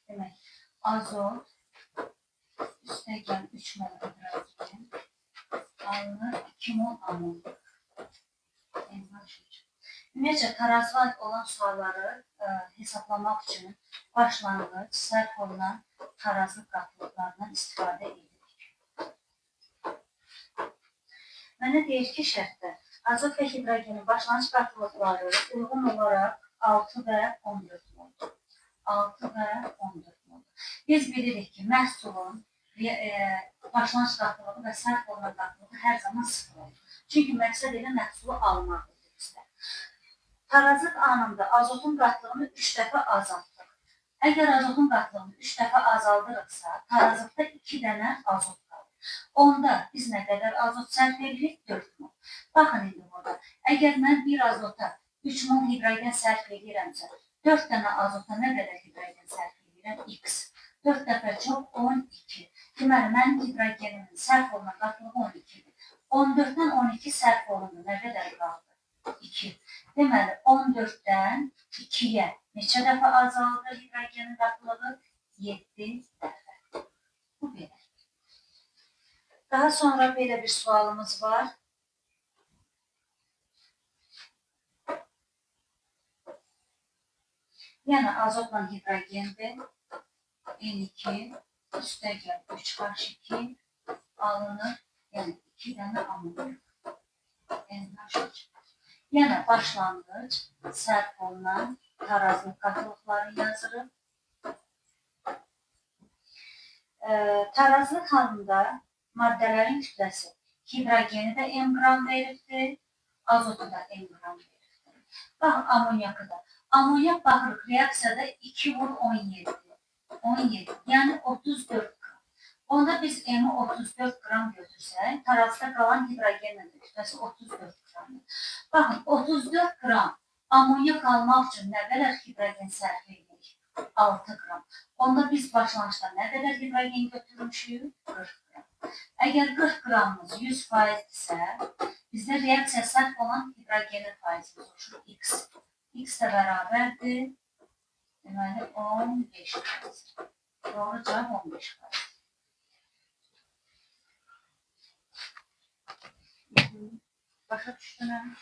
demək, azot üstəgəl 3 mol hidrogen alınır 2 mol amoniak. Ümumiyyətcə, tarazlı olan sualları hesablamaq üçün başlanğıc, sərf olunan tarazlı qatılıqlarından istifadə edirik. Mənə deyir ki, şərtdə azot və hidrogenin başlanğıc qatılıqları uyğun olaraq 6 və 14 moldur. 6 və 14 moldur. Biz bilirik ki, məhsulun başlanğıc qatılığı və sərf olunan qatılığı hər zaman sıfır olur. Çünki məqsəd elə məhsulu almaqdır bizdə. Tarazlıq anında azotun qatılığını 3 dəfə azaltdıq. Əgər azotun qatılığını 3 dəfə azaldırıqsa, tarazlıqda 2 dənə azot qalır. Onda biz nə qədər azot sərf edirik? 4 mol. Baxın indi burada. Əgər mən bir azota 3 mol hidrogen sərf edirəmsə, 4 dənə azota nə qədər hidrogen sərf edirəm? X. 4 dəfə çox 12. Deməli, mənim hidrogenimin sərf olunan qatılığı 12-dir. 14-dən 12 sərf olundu. Nə qədər qaldı? 2. Deməli, 14-dən 2-yə neçə dəfə azaldı hidrogenin qatılığı? 7 dəfə. Bu belə. Daha sonra belə bir sualımız var. Yəni, azotla hidrogendir. N2 üstəgəl 3H2 alınır. Yəni, 2 dənə amoniak. NH3. Yəni, başlanğıc, sərf olunan tarazlıq qatılıqları yazırıq. Tarazlıq halında maddələrin kütləsi hidrogeni də M qram veribdir, azotu da M qram veribdir. Baxın, amoniakı da. Amoniak baxırıq, reaksiyada 2 vur 17. 17, yəni 34 qram. Onda biz M-i 34 qram götürsək, tarazda qalan hidrogenin də kütləsi 34 qramdır. Baxın, 34 qram amoniak almaq üçün nə qədər hidrogen sərf edirik? 6 qram. Onda biz başlanğıçda nə qədər hidrogen götürmüşük? 40 qram. Əgər 40 qramımız 100%-dirsə, bizdə reaksiya sərf olan hidrogenin faizimiz oluşur X. X də bərabərdir. Deməli, 15%. Doğru cavab 15%. Başa düşdünəm.